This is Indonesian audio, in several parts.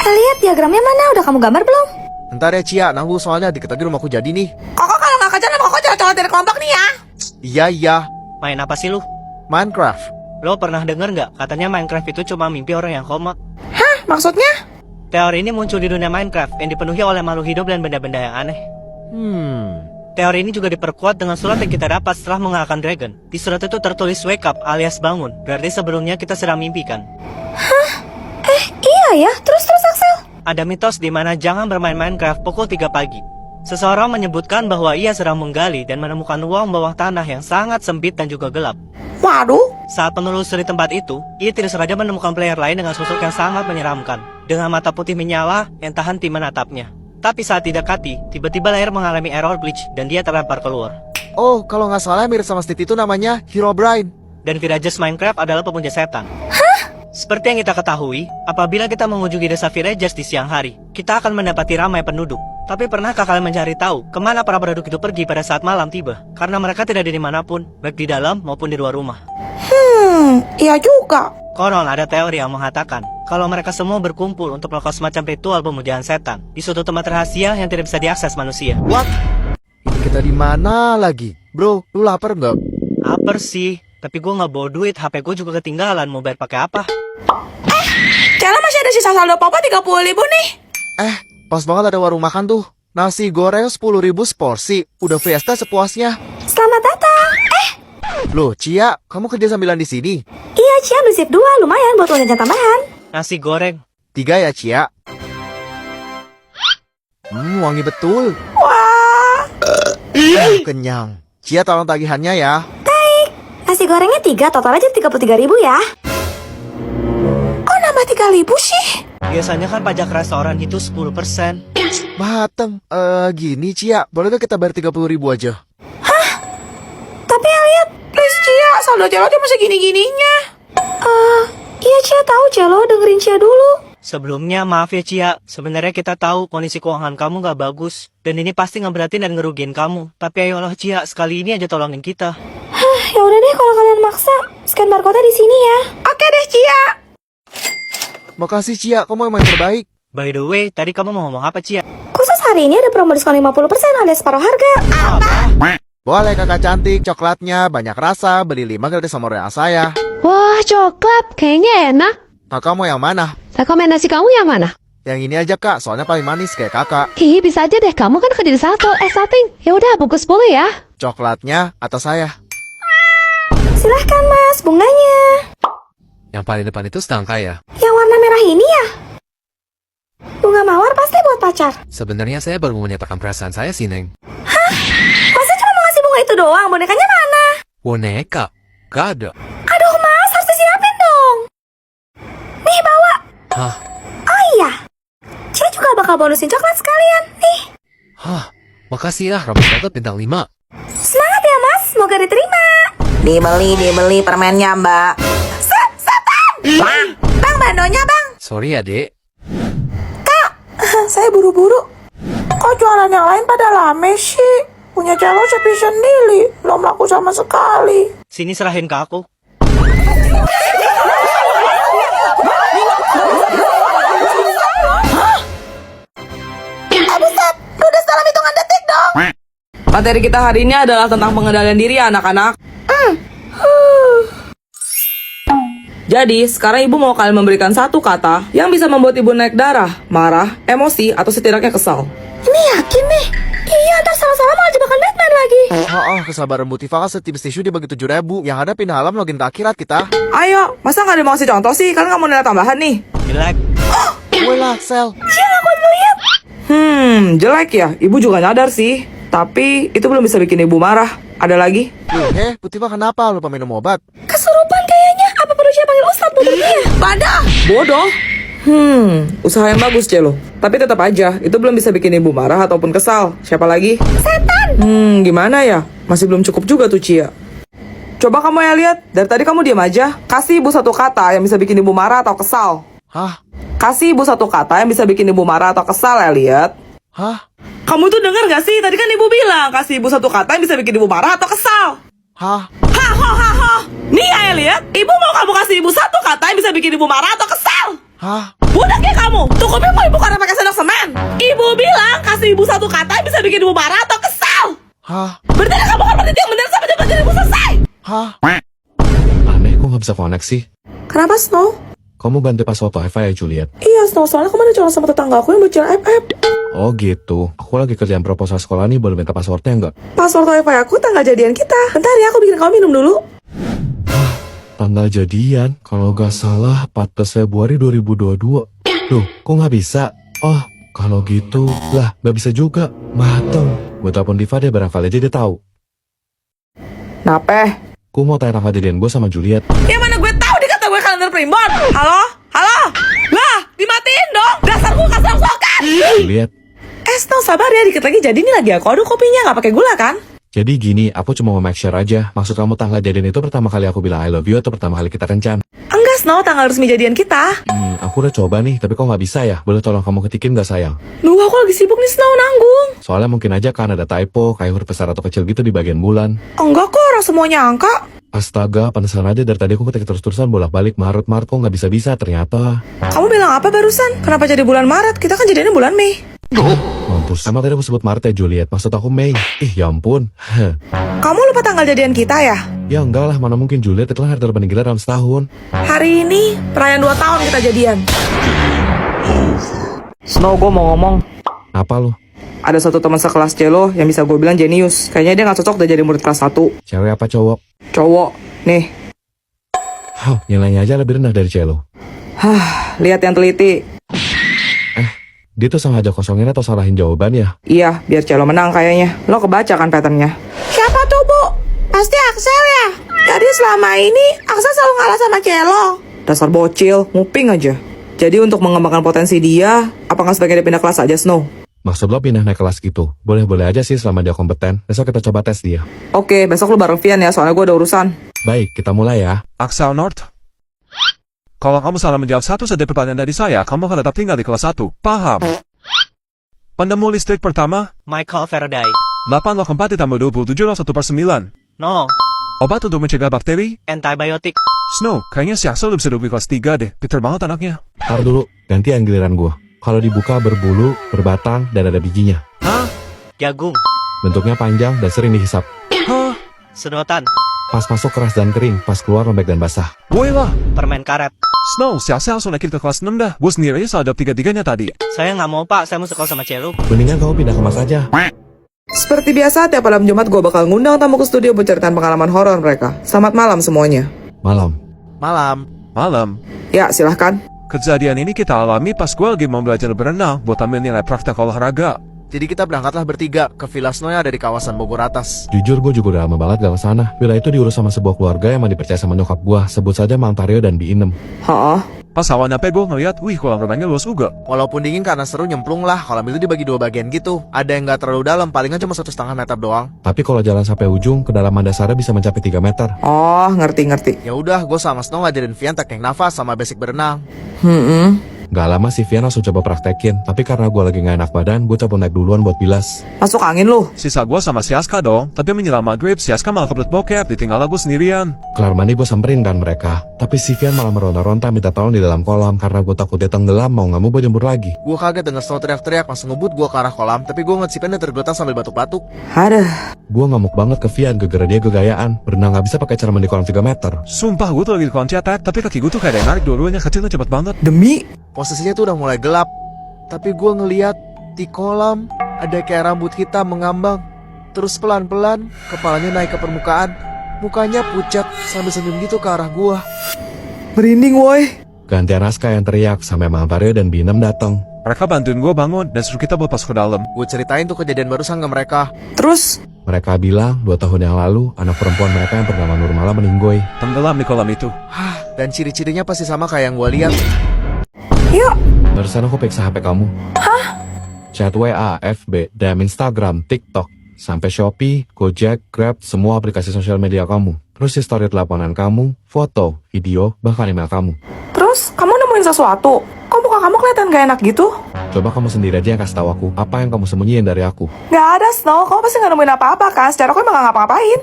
Lihat diagramnya mana? Udah kamu gambar belum? Ntar ya Cia, nanggu soalnya dikit lagi rumahku jadi nih. Koko kalau nggak kerja, koko coret-coret dari kelompok nih ya. Iya. Main apa sih lu? Minecraft. Lo pernah denger nggak? Katanya Minecraft itu cuma mimpi orang yang koma. Hah? Maksudnya? Teori ini muncul di dunia Minecraft yang dipenuhi oleh makhluk hidup dan benda-benda yang aneh. Teori ini juga diperkuat dengan surat yang kita dapat setelah mengalahkan dragon. Di surat itu tertulis wake up alias bangun. Berarti sebelumnya kita sedang mimpi kan? Iya ya, terus Axel. Ada mitos di mana jangan bermain Minecraft pukul 3 pagi. Seseorang menyebutkan bahwa ia sedang menggali dan menemukan ruang bawah tanah yang sangat sempit dan juga gelap. Waduh. Saat menelusuri tempat itu, ia tidak sengaja menemukan player lain dengan sosok yang sangat menyeramkan. Dengan mata putih menyala yang tak henti menatapnya. Tapi saat didekati, tiba-tiba layar mengalami error glitch dan dia terlempar keluar. Oh, kalau nggak salah mirip sama Steve itu namanya Herobrine. Dan Virages Minecraft adalah pemuja setan. Seperti yang kita ketahui, apabila kita mengunjungi desa Virages di siang hari, kita akan mendapati ramai penduduk. Tapi pernahkah kalian mencari tahu kemana para penduduk itu pergi pada saat malam tiba? Karena mereka tidak ada di manapun, baik di dalam maupun di luar rumah. Iya juga. Konon ada teori yang mengatakan kalau mereka semua berkumpul untuk melakukan semacam ritual pemujaan setan di suatu tempat rahasia yang tidak bisa diakses manusia. What? Ini kita di mana lagi? Bro, lu lapar nggak? Lapar sih, tapi gue nggak bawa duit. HP gue juga ketinggalan. Mau bayar pakai apa? Cela masih ada sisa saldo papa 30.000 nih. Pas banget ada warung makan tuh. Nasi goreng 10.000 seporsi. Udah fiesta sepuasnya. Selamat datang. Loh, Cia, kamu kerja sambilan di sini? Iya Cia, beli sip 2, lumayan buat uang jajan tambahan. Nasi goreng. 3 ya, Cia. Wangi betul. Wah. Kenyang. Cia, tolong tagihannya ya. Nasi gorengnya 3, total aja 33.000 ya. Kok nambah 3.000 sih? Biasanya kan pajak restoran itu 10%. Mateng. Gini, Cia, boleh gak kita bayar 30.000 aja? Tapi Elliot, Please Cia, saldo Cela tuh masih gini-gininya. iya Cia tahu Celo, dengerin Cia dulu. Sebelumnya maaf ya Cia, sebenarnya kita tahu kondisi keuangan kamu gak bagus. Dan ini pasti ngeberatin dan ngerugiin kamu. Tapi ayolah Cia, sekali ini aja tolongin kita. Ya udah deh kalau kalian maksa, scan barcode di sini ya. Oke deh Cia. Makasih, Cia, kamu emang yang terbaik. By the way, tadi kamu mau ngomong apa Cia? Khusus hari ini ada promo diskon 50% alias separuh harga. Boleh kakak cantik, coklatnya banyak rasa, beli 5 gratis sama royal saya. Wah, coklat. Kayaknya enak. Kakak mau yang mana? Rekomendasi kamu yang mana? Yang ini aja kak, soalnya paling manis kayak kakak. Ih, bisa aja deh. Kamu kan kerja di satu. Salting. Ya udah, bungkus 10 ya. Coklatnya atau saya? Silahkan mas, bunganya. Yang paling depan itu setangka ya? Yang warna merah ini ya? Bunga mawar pasti buat pacar. Sebenarnya saya baru mau menyatakan perasaan saya sih, Neng. Masa cuma mau ngasih bunga itu doang? Bonekanya mana? Boneka? Gak ada. Aduh mas, harus disiapin dong. Nih bawa. Hah? Oh iya, Cia juga bakal bonusin coklat sekalian. Nih, Hah? Makasih ya, Rambut Gatot bintang 5. semangat ya mas, semoga diterima. Dibeli permennya mbak. Setan. Bang, bandonya bang. Sorry ya, Dek. Saya buru-buru. Kok jualan yang lain pada lame sih? Punya Celo sepi sendiri, belum laku sama sekali. Sini serahin ke aku. Buset, ludes dalam hitungan detik dong. Materi kita hari ini adalah tentang pengendalian diri ya anak-anak. Jadi, sekarang ibu mau kalian memberikan satu kata yang bisa membuat ibu naik darah, marah, emosi, atau setidaknya kesal. Ini yakin nih? Iya, ntar salah-salah malah jebakan Batman lagi. Kesabaran Butiva kan setipis tisu dibagi 7.000. Yang ada pindah alam login ke akhirat kita. Ayo, masa nggak ada mau kasih contoh sih? Kalian nggak mau nilai tambahan nih? Jelek. Gue lah, Sel. Cia gak kuat ngeliat. Jelek ya. Ibu juga nyadar sih. Tapi itu belum bisa bikin ibu marah. Ada lagi? Loh, Butiva kenapa? Lupa minum obat? Kesurupan kayaknya. Apa perlu Cia panggil Ustadz buat dia? Badah. Bodoh. Usaha yang bagus, Celo. Tapi tetap aja, itu belum bisa bikin ibu marah ataupun kesal. Siapa lagi? Setan. Gimana ya? Masih belum cukup juga tuh, Cia. Coba kamu ya lihat, dari tadi kamu diam aja. Kasih ibu satu kata yang bisa bikin ibu marah atau kesal. Hah? Kasih ibu satu kata yang bisa bikin ibu marah atau kesal ya, lihat. Hah? Kamu tuh denger gak sih? Tadi kan ibu bilang, kasih ibu satu kata yang bisa bikin ibu marah atau kesal. Hah? Hahaha. Nih ya, lihat. Ibu mau kamu kasih ibu satu kata yang bisa bikin ibu marah atau kesal. Hah? Budak ya kamu. Tukupnya mau ibu marah atau kesal? Hah? Berarti kamu akan berhenti yang benar sampai pelajaran ibu selesai. Hah? Aneh, kok nggak bisa connect sih? Kenapa, Snow? Kamu ganti password WiFi ya, Juliet? Iya, Snow. Soalnya kemarin curang sama tetangga aku yang bocil FF. Oh gitu. Aku lagi kerjaan proposal sekolah nih, boleh minta passwordnya nggak? Password wifi aku tanggal jadian kita. Bentar ya, aku bikin kamu minum dulu. Tanggal jadian, kalau nggak salah 14 Februari 2022. Loh, kok nggak bisa? Oh, kalau gitu, lah nggak bisa juga. Mateng. Gue telepon Diva deh, barangkali aja dia tahu. Napeh? Gue mau tanya tanggal jadian gue sama Juliet. Ya mana gue tahu dikata gue kalender primbon. Halo? Halo? Lah, dimatiin dong. Dasar gue kasar sokan. Juliet, Snow sabar ya, dikit lagi jadi nih lagi aku aduk kopinya, nggak pakai gula kan? jadi gini, aku cuma mau make sure aja. Maksud kamu tanggal jadian itu pertama kali aku bilang I love you atau pertama kali kita kencan? Enggak Snow, tanggal resmi jadian kita. Aku udah coba nih, tapi kok nggak bisa ya? Boleh tolong kamu ketikin nggak sayang? Duh, aku lagi sibuk nih Snow, nanggung. Soalnya mungkin aja kan ada typo, kayak huruf besar atau kecil gitu di bagian bulan. Enggak kok, orang semuanya angka. Astaga, pantesan aja dari tadi aku ketik terus-terusan bolak-balik Maret kok nggak bisa-bisa ternyata. Kamu bilang apa barusan? Kenapa jadi bulan Maret? Kita kan jadiannya bulan Mei. Mampus, sama tadi aku sebut Maret ya Juliet, maksud aku Mei. Ih ya ampun. Kamu lupa tanggal jadian kita ya? Ya enggak lah, mana mungkin Juliet, itu kan hari terpenting kita dalam setahun. Hari ini perayaan 2 tahun kita jadian. Snow, gue mau ngomong. Apa lu? Ada satu teman sekelas Celo yang bisa gue bilang jenius. Kayaknya dia gak cocok udah jadi murid kelas 1. Cewek apa cowok? Cowok. Nih. Hah, nilainya aja lebih rendah dari Celo. Lihat yang teliti. Dia tuh sengaja kosongin atau salahin jawaban ya? Iya, biar Celo menang kayaknya. Lo kebaca kan patternnya? Siapa tuh, Bu? Pasti Axel ya? Jadi selama ini Axel selalu ngalah sama Celo. Dasar bocil, nguping aja. Jadi untuk mengembangkan potensi dia, apa nggak sebaiknya dia pindah kelas aja, Snow? Maksud lo pindah naik kelas gitu? Boleh-boleh aja sih selama dia kompeten. Besok kita coba tes dia. Oke, besok lo bareng Vian ya, soalnya gue ada urusan. Baik, kita mulai ya. Axel North. Kalau kamu salah menjawab satu saja pertanyaan dari saya, kamu akan tetap tinggal di kelas 1. Paham? Penemu listrik pertama, Michael Faraday. 884 ditambah 27/1/9. No, Obat untuk mencegah bakteri? antibiotik. Snow, kayaknya si Axel udah bisa duduk di kelas 3 deh. Pinter banget anaknya. Ntar dulu, gantian giliran gua. Kalau dibuka berbulu, berbatang, dan ada bijinya. Hah? Jagung. Bentuknya panjang dan sering dihisap. Hah? Sedotan. Pas masuk keras dan kering, pas keluar lembek dan basah. Woi lah. Permen karet. Snow, si Axel langsung naikin ke kelas 6 dah. Gue sendiri aja salah jawab 3-3-nya tadi. Saya nggak mau pak, saya mau sekolah sama Celo. Mendingan kamu pindah kelas aja. Seperti biasa, tiap malam Jumat gue bakal ngundang tamu ke studio buat ceritain pengalaman horor mereka. Selamat malam semuanya. Malam. Malam. Malam. Ya, silahkan. Kejadian ini kita alami pas gue lagi mau belajar berenang buat ambil nilai praktek olahraga. Jadi kita berangkatlah bertiga ke Villa Snow yang ada di kawasan Bogor Atas. Jujur gue juga udah lama banget gak kesana. Villa itu diurus sama sebuah keluarga yang emang dipercaya sama nyokap gue. Sebut saja Mang Tario dan Bi Inem. Ha. Pas awal nyampe gue ngeliat, wih kolam renangnya luas juga. Walaupun dingin karena seru nyemplung lah, kolam itu dibagi 2 bagian gitu. Ada yang gak terlalu dalam, palingan cuma 1,5 meter doang. Tapi kalau jalan sampai ujung, kedalaman dasarnya bisa mencapai 3 meter. Oh, ngerti. Ya udah, gue sama Snow ngajarin Vian teknik nafas sama basic berenang. Gak lama sih Vian langsung coba praktekin. Tapi karena gue lagi gak enak badan, gue coba naik duluan buat bilas. Masuk angin lu. Sisa gue sama si Aska dong, tapi menjelang maghrib si Aska malah kebelet bokep, ditinggal gue sendirian. Kelar mandi gue samperin kan mereka. Tapi si Vian malah meronta-ronta minta tolong di dalam kolam. Karena gue takut dia tenggelam, mau gak mau gue jemput lagi. Gue kaget denger Snow teriak-teriak, langsung ngebut gue ke arah kolam. Tapi gue ngecipin dan tergeletak sambil batuk-batuk. Aduh. Gue ngamuk banget ke Vian, gara-gara dia kegayaan. Berenang gak bisa pakai cara mandi kolam 3 meter. Sumpah gue tuh lagi di kolam cetek, tapi kaki gue tuh kayak ada yang narik dua-duanya kecilnya cepet banget. Demi. Posisinya tuh udah mulai gelap. Tapi gue ngeliat di kolam ada kayak rambut hitam mengambang. Terus pelan-pelan kepalanya naik ke permukaan. Mukanya pucat sambil senyum gitu ke arah gue. Merinding woi. Gantian Aska yang teriak, sampai Mang Tario dan Bi Inem datang. Mereka bantuin gue bangun dan suruh kita buat masuk ke dalam. Gue ceritain tuh kejadian barusan ke mereka. Terus? Mereka bilang 2 tahun yang lalu, anak perempuan mereka yang bernama Nurmala meninggoy. Tenggelam di kolam itu. Dan ciri-cirinya pasti sama kayak yang gue lihat. Yuk. Barusan aku periksa HP kamu. Chat WA, FB, DM Instagram, TikTok, sampai Shopee, Gojek, Grab, semua aplikasi sosial media kamu. Terus history teleponan kamu, foto, video, bahkan email kamu. Terus, kamu nemuin sesuatu? Kok muka kamu kelihatan gak enak gitu? Coba kamu sendiri aja yang kasih tahu aku, apa yang kamu sembunyiin dari aku. Gak ada, Snow. Kamu pasti gak nemuin apa-apa kan? Secara aku emang gak ngapa-ngapain.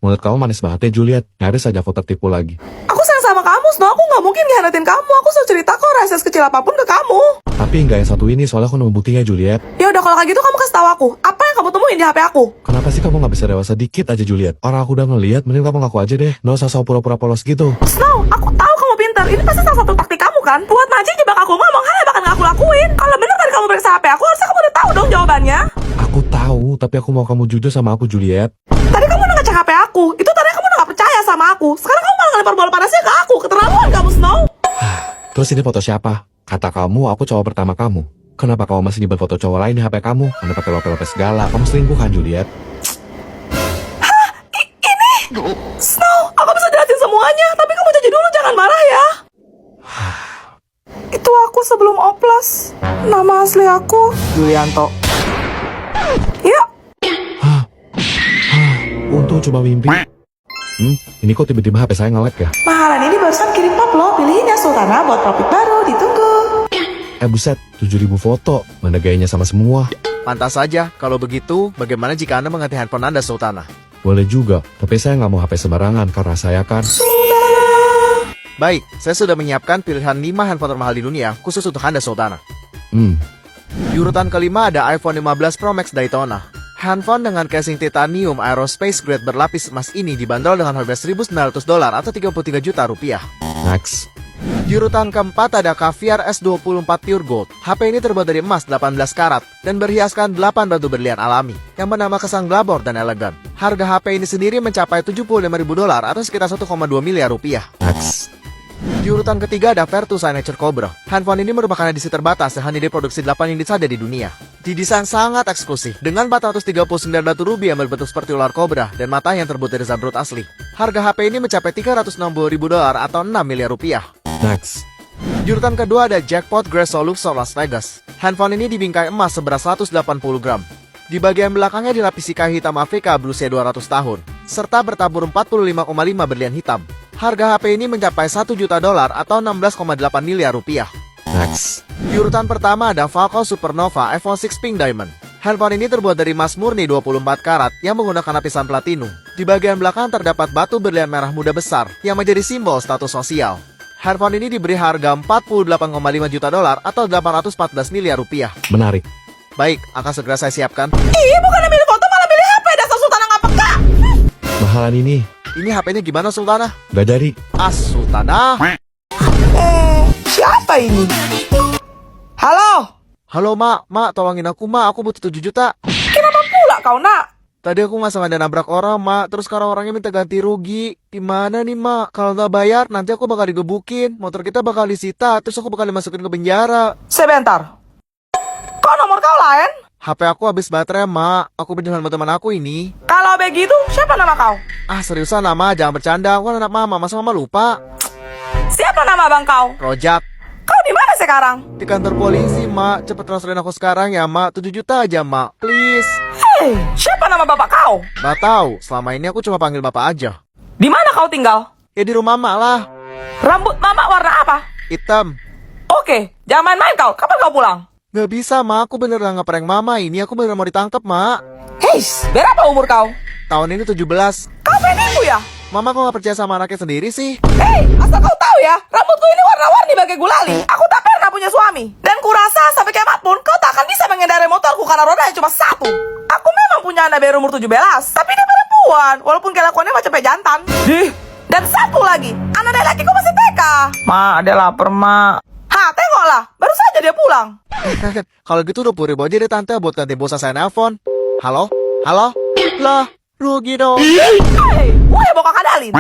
Mulut kamu manis banget ya Juliet. Nyaris saja aku tertipu lagi. Aku sayang sama kamu, Snow. Aku nggak mungkin ngehianatin kamu. Aku selalu cerita kok rahasia sekecil apapun ke kamu. Tapi nggak yang satu ini, soalnya aku nemu buktinya Juliet. Ya udah kalau kayak gitu kamu kasih tahu aku. Apa yang kamu temuin di HP aku? Kenapa sih kamu nggak bisa dewasa dikit aja Juliet? Orang aku udah ngeliat, mending kamu ngaku aja deh. Nggak usah sok pura-pura polos gitu. Snow, aku tahu kamu pintar. Ini pasti salah satu taktik kamu kan? Buat mancing jebak aku ngomong hal yang bakal aku lakuin. Kalau bener tadi kamu periksa HP aku, harusnya kamu udah tahu dong jawabannya. Aku tahu, tapi aku mau kamu jujur sama aku Juliet. Tadi kamu udah ngecek HP aku. Itu tadi kamu udah gak percaya sama aku. Sekarang kamu malah ngelempar bola panasnya ke aku. Keterlaluan kamu, Snow. Terus ini foto siapa? Kata kamu, aku cowok pertama kamu. Kenapa kamu masih nyimpen foto cowok lain di HP kamu? Anda pakai lope-lope segala. Kamu selingkuh kan Juliet? Snow, aku bisa jelasin semuanya. Tapi kamu janji dulu, jangan marah ya. Itu aku sebelum oplas. Nama asli aku Julianto. Ya, Untung cuma mimpi. Ini kok tiba-tiba HP saya nge-lag ya? mahalan ini barusan kirim pop lo. Pilihinnya Sultana buat profit baru. Ditunggu. Buset, 7.000 foto. Mana gayanya sama semua? Pantas saja, kalau begitu, bagaimana jika Anda mengganti handphone Anda, Sultana? Boleh juga, tapi saya nggak mau HP sembarangan karena saya kan... Baik, saya sudah menyiapkan pilihan 5 handphone termahal di dunia, khusus untuk Anda, Sultana. Di urutan kelima ada iPhone 15 Pro Max Daytona. Handphone dengan casing titanium aerospace grade berlapis emas ini dibanderol dengan harga $1.900 atau 33 juta rupiah. Next. Di urutan keempat ada Caviar S24 Pure Gold. HP ini terbuat dari emas 18 karat dan berhiaskan 8 batu berlian alami yang menambah kesan glamor dan elegan. Harga HP ini sendiri mencapai $75.000 atau sekitar 1,2 miliar rupiah. Next. Di urutan ketiga ada Vertu Signature Cobra. Handphone ini merupakan edisi terbatas yang hanya diproduksi 8 unit saja di dunia. Didesain sangat eksklusif dengan 439 batu rubi yang berbentuk seperti ular kobra dan mata yang terbuat dari zamrud asli. Harga HP ini mencapai $360.000 atau 6 miliar rupiah. Next. Di urutan kedua ada Jackpot Grace Solux Las Vegas. Handphone ini dibingkai emas seberat 180 gram. Di bagian belakangnya dilapisi kayu hitam Afrika berusia 200 tahun, serta bertabur 45,5 berlian hitam. Harga HP ini mencapai $1 juta atau 16,8 miliar rupiah. Next. Di urutan pertama ada Falcon Supernova iPhone 6 Pink Diamond. Handphone ini terbuat dari emas murni 24 karat yang menggunakan lapisan platinum. Di bagian belakang terdapat batu berlian merah muda besar yang menjadi simbol status sosial. Handphone ini diberi harga $48,5 juta atau 814 miliar rupiah. Menarik. Baik, akan segera saya siapkan. Ih, bukan milih foto malah milih HP. Dasar Sultana nggak peka. Mahalan ini. Ini HP-nya gimana, Sultana? Gak jadi. Sultana. Siapa ini? Halo, Halo, Mak, tolongin aku, Mak. Aku butuh 7 juta. kenapa pula kau nak? Tadi aku nggak sengaja nabrak orang, Mak. Terus sekarang orangnya minta ganti rugi. Gimana nih, Mak? Kalau nggak bayar, nanti aku bakal digebukin. Motor kita bakal disita. Terus aku bakal dimasukin ke penjara. Sebentar. Kok nomor kau lain? HP aku habis baterai, Mak. Aku pinjam sama teman aku ini. Kalau begitu, siapa nama kau? Seriusan, Mama. Jangan bercanda. Aku kan anak Mama. Masa Mama lupa? Siapa nama abang kau? Rojak. Kau di mana sekarang? Di kantor polisi, Mak. Cepet transferin aku sekarang ya, Mak. 7 juta aja, Mak. Please. Hei, siapa nama bapak kau? Nggak tahu. Selama ini aku cuma panggil Bapak aja. Di mana kau tinggal? Ya di rumah Mak lah. Rambut mama warna apa? Hitam. Oke, jangan main-main kau. Kapan kau pulang? Nggak bisa, Mak. Aku beneran ngeprank Mama. Ini aku beneran mau ditangkap, Mak. Hei, berapa umur kau? Tahun ini 17. Kau penipu ya? Mama kok nggak percaya sama anaknya sendiri sih? Hei, asal kau tahu ya, rambutku ini warna-warni bagai gulali. Aku tak pernah punya suami. Dan kurasa sampai kiamat pun kau tak akan bisa mengendarai motorku karena rodanya cuma satu. Aku memang punya anak baru umur 17, tapi dia perempuan, walaupun kelakuannya macam pejantan. Dan satu lagi, anak dari lakiku masih TK. Ma, ada lapar, Ma. Ha, tengoklah, baru saja dia pulang. Kalau gitu 20.000 aja deh tante buat ganti pulsa saya nelpon. Halo? Halo? Lah, rugi dong. Hei, mau ya bawa kadalin.